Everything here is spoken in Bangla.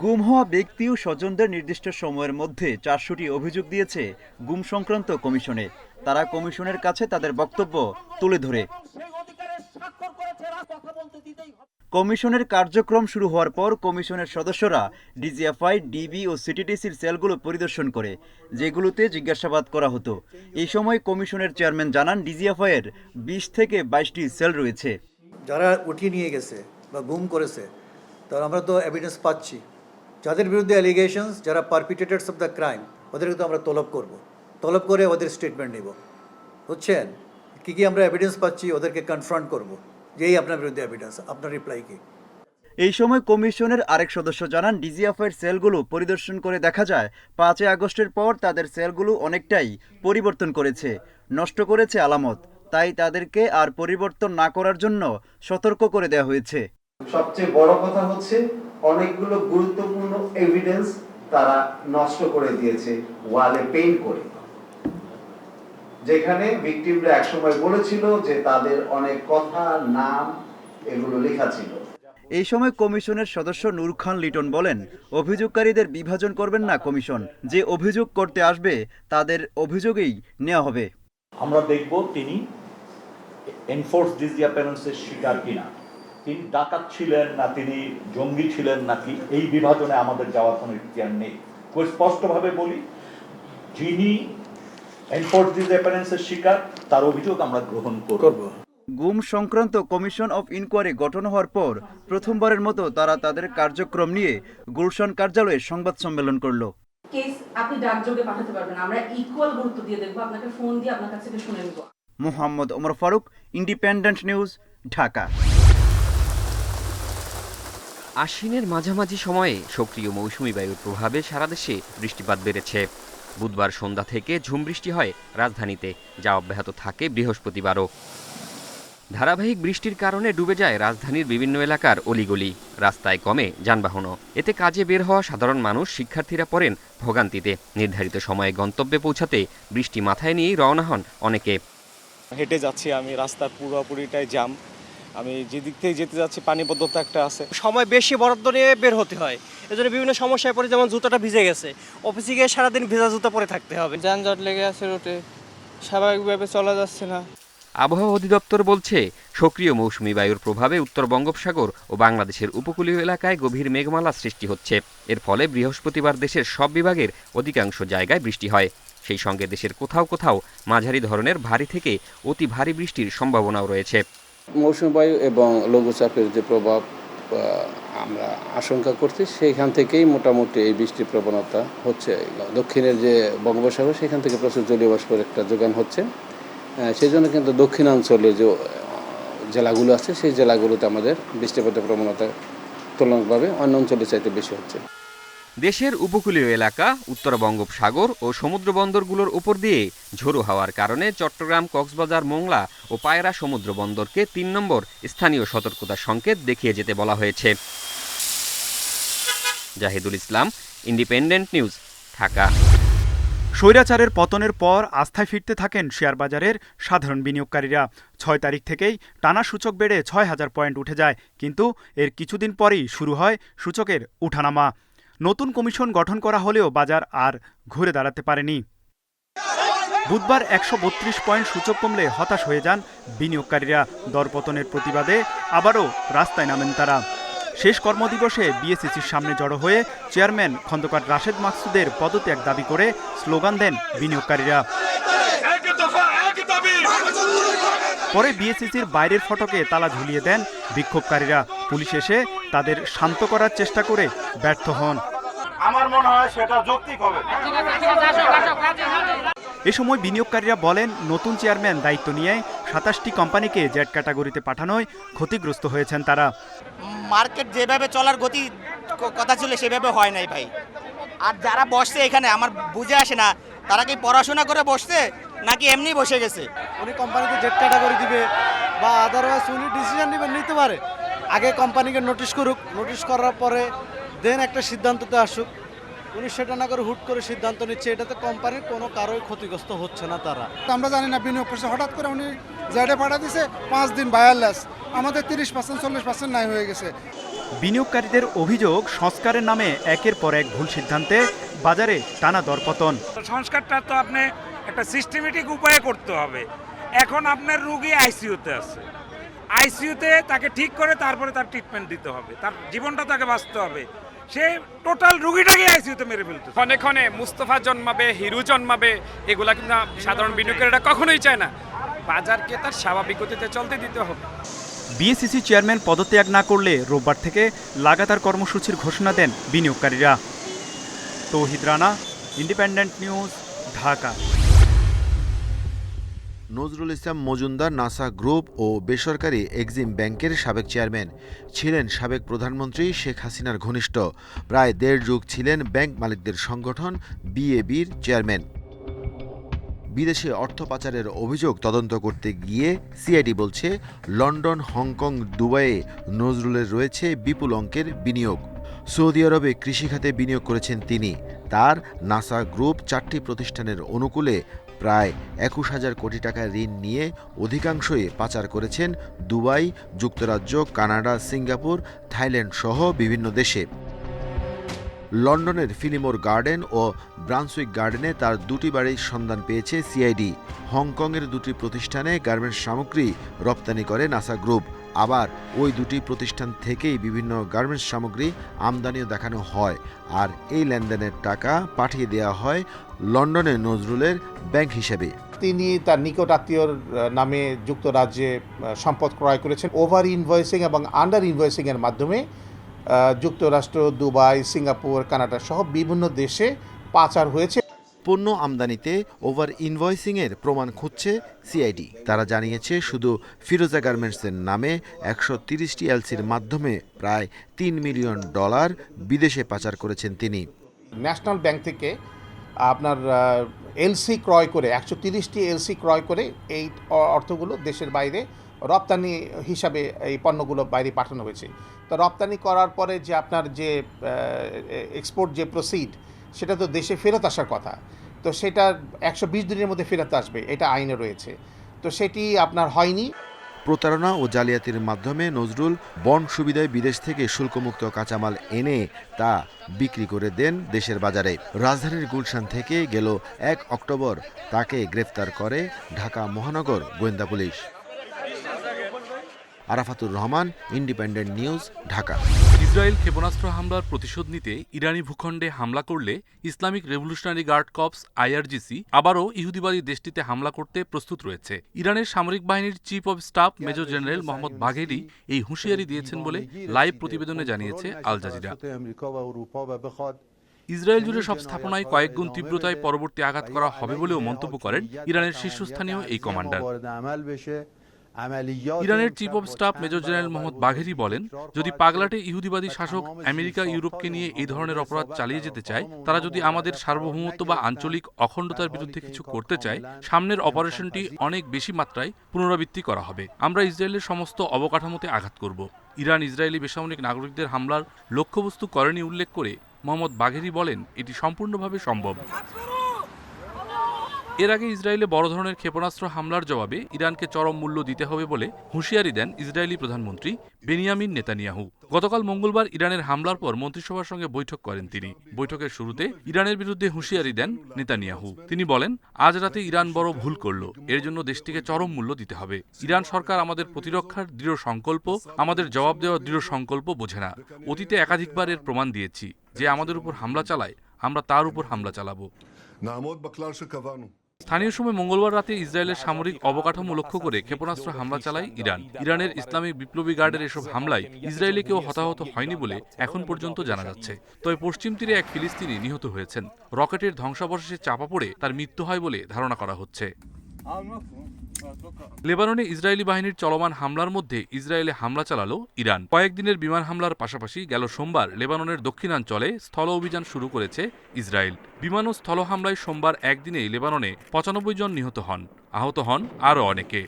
গুম হওয়া ব্যক্তি ও স্বজনদের নির্দিষ্ট সময়ের মধ্যে ৪০০টি অভিযোগ দিয়েছে গুম সংক্রান্ত কমিশনে। তারা কমিশনের কাছে তাদের বক্তব্য তুলে ধরে। কমিশনের কার্যক্রম শুরু হওয়ার পর কমিশনের সদস্যরা ডিজিএফআই, ডিবি ও সিটিডিসির সেলগুলো পরিদর্শন করে, যেগুলোতে জিজ্ঞাসাবাদ করা হতো। এই সময় কমিশনের চেয়ারম্যান জানান, ডিজিএফআই এর ২০ থেকে ২২টি সেল রয়েছে। যারা উঠিয়ে নিয়ে গেছে বা গুম করেছে, তারা আমরা তো এভিডেন্স পাচ্ছি। যাদের বিরুদ্ধে অ্যালিগেশনস, যারা পারপিটেটার্স অফ দ্য ক্রাইম, ওদেরকে তো আমরা তলব করব, তলব করে ওদের স্টেটমেন্ট নেব। বুঝছেন কী কী আমরা এভিডেন্স পাচ্ছি, ওদেরকে কনফ্রন্ট করব যে এই আপনার বিরুদ্ধে এভিডেন্স, আপনার রিপ্লাই কি। এই সময় কমিশনের আরেক সদস্য জানান, ডিজিএফআই এর সেলগুলো পরিদর্শন করে দেখা যায় ৫ আগস্টের পর তাদের সেলগুলো অনেকটাই পরিবর্তন করেছে, নষ্ট করেছে আলামত। তাই তাদেরকে আর পরিবর্তন না করার জন্য সতর্ক করে দেওয়া হয়েছে। সবচেয়ে বড় কথা হচ্ছে অনেকগুলো গুরুত্বপূর্ণ এভিডেন্স তারা নষ্ট করে দিয়েছে ওয়ালে পেইন্ট করে, যেখানে ভিকটিমরা একসময় বলেছিল যে তাদের অনেক কথা, নাম এগুলো লেখা ছিল। এই সময় কমিশনের সদস্য নূর খান লিটন বলেন, অভিযোগকারীদের বিভাজন করবেন না কমিশন, যে অভিযোগ করতে আসবে তাদের অভিযোগেই নেওয়া হবে। আমরা দেখব তিনি এনফোর্স ডিসঅ্যাপিয়ারেন্সের শিকার কিনা, তিনি ডাকাত ছিলেন না তিনি জঙ্গি ছিলেন নাকি, এই বিভাজনে আমাদের যাওয়ার কোনো ইখতিয়ার নেই। খুব স্পষ্টভাবে বলি, যিনি এনফোর্স ডিসঅ্যাপিয়ারেন্সের শিকার তার অভিযোগ আমরা গ্রহণ করব। গুম সংক্রান্ত কমিশন অফ ইনকোয়ারি গঠন হওয়ার পর প্রথমবারের মতো তারা তাদের কার্যক্রম নিয়ে গুলশান কার্যালয়ে সংবাদ সম্মেলন করলো। কেস আপনি ডাকযোগে পাঠাতে পারবেন, আমরা ইকুয়াল গুরুত্ব দিয়ে দেখব, আপনাকে ফোন দিয়ে আপনার কাছ থেকে শুনে নেব। Mohammad Omar Farooq, independent news, Dhaka. আশ্বিনের মাঝামাঝি সময়ে সক্রিয় মৌসুমি বায়ুর প্রভাবে সারা দেশে বৃষ্টিপাত বেড়েছে। বুধবার সন্ধ্যা থেকে ঝুম বৃষ্টি হয় রাজধানীতে, যা অব্যাহত থাকে বৃহস্পতিবারও। ধারাবাহিক বৃষ্টির কারণে ডুবে যায় রাজধানীর বিভিন্ন এলাকার অলিগলি, রাস্তায় কমে যানবাহনও। এতে কাজে বের হওয়া সাধারণ মানুষ, শিক্ষার্থীরা পড়েন ভোগান্তিতে। নির্ধারিত সময়ে গন্তব্যে পৌঁছাতে বৃষ্টি মাথায় নিয়েই রওনা হন অনেকে। হেঁটে যাচ্ছি আমি, রাস্তার পুরোপুরিটাই জ্যাম। আমি যেদিক থেকে যেতে যাচ্ছি পানিবদ্ধতা একটা আছে, সময় বেশি বরাদ্দ নিয়ে বের হতে হয়, এজন্য বিভিন্ন সমস্যায় পড়ে, যেমন জুতাটা ভিজে গেছে, অফিসে গিয়ে সারাদিন ভেজা জুতা পরে থাকতে হবে। যানজট লেগে আছে রোডে, স্বাভাবিকভাবে চলা যাচ্ছে না। আবহাওয়া অধিদপ্তর বলছে, সক্রিয় মৌসুমি বায়ুর প্রভাবে উত্তর বঙ্গোপসাগর ও বাংলাদেশের উপকূলীয় এলাকায় গভীর মেঘমালা সৃষ্টি হচ্ছে। এর ফলে বৃহস্পতিবার দেশের সব বিভাগের অধিকাংশ জায়গায় বৃষ্টি হয়। সেই সঙ্গে দেশের কোথাও কোথাও মাঝারি ধরনের ভারী থেকে অতি ভারী বৃষ্টির সম্ভাবনাও রয়েছে। মৌসুমী বায়ু এবং লঘুচাপের যে প্রভাব আমরা আশঙ্কা করছি, সেইখান থেকেই মোটামুটি এই বৃষ্টির প্রবণতা হচ্ছে। দক্ষিণের যে বঙ্গোপসাগর, সেখান থেকে প্রচুর জলীয় বাষ্পের একটা যোগান হচ্ছে। সেই জন্য কিন্তু দক্ষিণাঞ্চলে যে জেলাগুলো আছে, সেই জেলাগুলোতে আমাদের বৃষ্টিপাতের প্রবণতা তুলনামূলকভাবে অন্য অঞ্চলের চাইতে বেশি হচ্ছে। দেশের উপকূলীয় এলাকা, উত্তর বঙ্গোপসাগর ও সমুদ্র বন্দরগুলোর উপর দিয়ে ঝোড়ো হাওয়ার কারণে চট্টগ্রাম, কক্সবাজার, মোংলা ও পায়রা সমুদ্র বন্দরকে ৩ নম্বর স্থানীয় সতর্কতা সংকেত দেখিয়ে যেতে বলা হয়েছে। জাহিদুল ইসলাম, ইন্ডিপেন্ডেন্ট নিউজ, ঢাকা। স্বৈরাচারের পতনের পর আস্থায় ফিরতে থাকেন শেয়ার বাজারের সাধারণ বিনিয়োগকারীরা। ৬ তারিখ থেকেই টানা সূচক বেড়ে ৬,০০০ পয়েন্ট উঠে যায়, কিন্তু এর কিছুদিন পরেই শুরু হয় সূচকের উঠানামা। নতুন কমিশন গঠন করা হলেও বাজার আর ঘুরে দাঁড়াতে পারেনি। বুধবার ১৩২ পয়েন্ট সূচক কমলে হতাশ হয়ে যান বিনিয়োগকারীরা। দরপতনের প্রতিবাদে আবারও রাস্তায় নামেন তারা। শেষ কর্মদিবসে বিএসইসির সামনে জড়ো হয়ে চেয়ারম্যান খন্দকার রাশেদ মাকসুদের পদত্যাগ দাবি করে স্লোগান দেন বিনিয়োগকারীরা। পরে বিএসইসির বাইরের ফটকে তালা ঝুলিয়ে দেন বিক্ষোভকারীরা। পুলিশ এসে তাদের শান্ত করার চেষ্টা করে ব্যর্থ হন। আমার মনে হয় সেটা যৌক্তিক হবে। এ সময় বিনিয়োগকারীরা বলেন, নতুন চেয়ারম্যান দায়িত্ব নিয়ে ২৭টি কোম্পানিকে জেড ক্যাটাগরিতে পাঠানোয় ক্ষতিগ্রস্ত হয়েছেন তারা। মার্কেট যেভাবে চলার গতি কথা ছিল সেভাবে হয় নাই ভাই। আর যারা বসছে এখানে আমার বুঝে আসে না, তারা কি পড়াশোনা করে বসছে নাকি এমনি বসে গেছে। উনি কোম্পানিকে জেড ক্যাটাগরি দিবে বা আদারওয়াইজ উনি ডিসিশন নিতে পারে। আগে কোম্পানিকে নোটিশ করুক, নোটিশ করার পরে দেন একটা সিদ্ধান্ততে আসুক। উনি সেটা না করে হুট করে সিদ্ধান্ত নিচ্ছে, এটাতে কোম্পানির কোনো কারোই ক্ষতিগ্রস্ত হচ্ছে না তারা। আমরা জানি না বিনিয়োগ করছে, হঠাৎ করে উনি জেডে পাঠা দিছে, 5 দিন বায়ারলেস, আমাদের 30% 40% নাই হয়ে গেছে। বিনিয়োগকারীদের অভিযোগ, সংস্কারের নামে একের পর এক ভুল সিদ্ধান্তে বাজারে টানা দরপতন। সংস্কারটা তো আপনি একটা সিস্টেমেটিক উপায়ে করতে হবে। এখন আপনার রোগী আইসিইউতে আছে, আইসিইউতে তাকে ঠিক করে তারপরে তার ট্রিটমেন্ট দিতে হবে, তার জীবনটা তাকে বাঁচতে হবে। সে টোটাল রোগীটাকে আইসিইউতে মেরে ফেলতে। ক্ষণে ক্ষণে মুস্তফা জন্মাবে, হিরু জন্মাবে, এগুলা কিন্তু সাধারণ বিনিয়োগকারীরা কখনোই চায় না। বাজারকে তার স্বাভাবিক গতিতে চলতে দিতে হবে। বিএসইসি চেয়ারম্যান পদত্যাগ না করলে রোববার থেকে লাগাতার কর্মসূচির ঘোষণা দেন বিনিয়োগকারীরা। তৌহিদ Rana, independent news, Dhaka. Nazrul Islam Majumdar NASA group ও বেসরকারি এক্সিম ব্যাংকের সাবেক চেয়ারম্যান, ছিলেন সাবেক প্রধানমন্ত্রী শেখ হাসিনার ঘনিষ্ঠ। প্রায় ১.৫ যুগ ছিলেন ব্যাংক মালিকদের সংগঠন বিএবির চেয়ারম্যান। বিদেশে অর্থ পাচারের অভিযোগ তদন্ত করতে গিয়ে সিআইডি বলছে, লন্ডন, হংকং, দুবাইয়ে নজরুলের রয়েছে বিপুল অঙ্কের বিনিয়োগ। সৌদি আরবে কৃষিখাতে বিনিয়োগ করেছেন তিনি। তার নাসা গ্রুপ 4টি প্রতিষ্ঠানের অনুকূলে প্রায় ২১,০০০ কোটি টাকা ঋণ নিয়ে অধিকাংশই পাচার করেছেন দুবাই, যুক্তরাজ্য, কানাডা, সিঙ্গাপুর, থাইল্যান্ড সহ বিভিন্ন দেশে। লন্ডনের ফিলিমোর গার্ডেন ও ব্রান্সউইক গার্ডেনে তার 2টি বাড়ির সন্ধান পেয়েছে সিআইডি। হংকংয়ের 2টি প্রতিষ্ঠানে গার্মেন্টস সামগ্রী রপ্তানি করে নাসা গ্রুপ। আবার ওই 2টি প্রতিষ্ঠান থেকেই বিভিন্ন গার্মেন্টস সামগ্রী আমদানিও দেখানো হয়, আর এই লেনদেনের টাকা পাঠিয়ে দেওয়া হয় লন্ডনে নজরুলের ব্যাংক হিসেবে। তিনি তার নিকট আত্মীয়র নামে যুক্তরাজ্যে সম্পদ ক্রয় করেছেন। ওভার ইনভয়েসিং এবং আন্ডার ইনভয়েসিংয়ের মাধ্যমে যুক্তরাষ্ট্র, দুবাই, সিঙ্গাপুর, কানাডা সহ বিভিন্ন দেশে পাচার হয়েছে। পণ্য আমদানিতে ওভার ইনভয়েসিংয়ের প্রমাণ খুঁজছে সিআইডি। তারা জানিয়েছে, শুধু ফিরোজা গার্মেন্টসের নামে 130টি এলসির মাধ্যমে প্রায় $3 মিলিয়ন বিদেশে পাচার করেছেন তিনি। ন্যাশনাল ব্যাংক থেকে আপনার এলসি ক্রয় করে 130টি এলসি ক্রয় করে এই অর্থগুলো দেশের বাইরে রপ্তানি হিসাবে এই পণ্যগুলো বাইরে পাঠানো হয়েছে। তো রপ্তানি করার পরে যে আপনার যে এক্সপোর্ট যে প্রসিড, সেটা তো দেশে ফেরত আসার কথা। তো সেটা 120 দিনের মধ্যে ফেরত আসবে, এটা আইনে রয়েছে। তো সেটি আপনার হয়নি। প্রতারণা ও জালিয়াতির মাধ্যমে নজরুল বন্ড সুবিধায় বিদেশ থেকে শুল্কমুক্ত কাঁচামাল এনে তা বিক্রি করে দেন দেশের বাজারে। রাজধানীর গুলশান থেকে গেল 1 অক্টোবর তাকে গ্রেফতার করে ঢাকা মহানগর গোয়েন্দা পুলিশ। Arafatur Rahman, Independent news, Dhaka. Israel ক্ষেপণাস্ত্র হামলার প্রতিশোধ নিতে ইরানি ভূখণ্ডে হামলা করলে Islamic Revolutionary Guard Corps IRGC আবারও ইহুদিবাদী দেশটিতে হামলা করতে প্রস্তুত রয়েছে। ইরানের সামরিক বাহিনীর chief of staff major general Mohammad বাঘেরি এই হুঁশিয়ারি দিয়েছেন বলে লাইভ প্রতিবেদনে জানিয়েছে আল জাজিরা। ইসরায়েল জুড়ে সব স্থাপনায় কয়েকগুণ তীব্রতায় পরবর্তী আঘাত করা হবে বলেও মন্তব্য করেন ইরানের শীর্ষস্থানীয় এই কমান্ডার। ইরানের chief of staff major general Mohammad বাঘেরি বলেন, যদি পাগলাটে ইহুদিবাদী শাসক আমেরিকা ইউরোপকে নিয়ে এই ধরনের অপরাধ চালিয়ে যেতে চায়, তারা যদি আমাদের সার্বভৌমত্ব বা আঞ্চলিক অখণ্ডতার বিরুদ্ধে কিছু করতে চায়, সামনের অপারেশনটি অনেক বেশি মাত্রায় পুনরাবৃত্তি করা হবে। আমরা ইসরায়েলের সমস্ত অবকাঠামোতে আঘাত করব। ইরান ইসরায়েলি বেসামরিক নাগরিকদের হামলার লক্ষ্যবস্তু করেনি উল্লেখ করে মোহাম্মদ বাঘেরি বলেন, এটি সম্পূর্ণভাবে সম্ভব। এর আগে ইসরায়েলে বড় ধরনের ক্ষেপণাস্ত্র হামলার জবাবে ইরানকে চরম মূল্য দিতে হবে বলে হুঁশিয়ারি দেন ইসরায়েলি প্রধানমন্ত্রী বেনিয়ামিন নেতানিয়াহু। গতকাল মঙ্গলবার ইরানের হামলার পর মন্ত্রিসভার সঙ্গে বৈঠক করেন তিনি। বৈঠকের শুরুতে ইরানের বিরুদ্ধে হুঁশিয়ারি দেন নেতানিয়াহু। তিনি বলেন, আজ রাতে ইরান বড় ভুল করল, এর জন্য দেশটিকে চরম মূল্য দিতে হবে। ইরান সরকার আমাদের প্রতিরক্ষার দৃঢ় সংকল্প, আমাদের জবাব দেওয়ার দৃঢ় সংকল্প বোঝে না। অতীতে একাধিকবার এর প্রমাণ দিয়েছি যে আমাদের উপর হামলা চালায়, আমরা তার উপর হামলা চালাবো। স্থানীয় সময় মঙ্গলবার রাতে ইসরায়েলের সামরিক অবকাঠামো লক্ষ্য করে ক্ষেপণাস্ত্র হামলা চালায় ইরান। ইরানের ইসলামিক বিপ্লবী গার্ডের এসব হামলায় ইসরায়েলে কেউ হতাহত হয়নি বলে এখন পর্যন্ত জানা যাচ্ছে। তবে পশ্চিম তীরে এক ফিলিস্তিনি নিহত হয়েছেন। রকেটের ধ্বংসাবশেষে চাপা পড়ে তার মৃত্যু হয় বলে ধারণা করা হচ্ছে। লেবাননে ইসরায়েলি বাহিনীর চলমান হামলার মধ্যে ইসরায়েলে হামলা চালালো ইরান। কয়েকদিনের বিমান হামলার পাশাপাশি গেল সোমবার লেবাননের দক্ষিণাঞ্চলে স্থল অভিযান শুরু করেছে ইসরায়েল। বিমান ও স্থল হামলায় সোমবার একদিনেই লেবাননে 95 জন নিহত হন, আহত হন আরও অনেকে।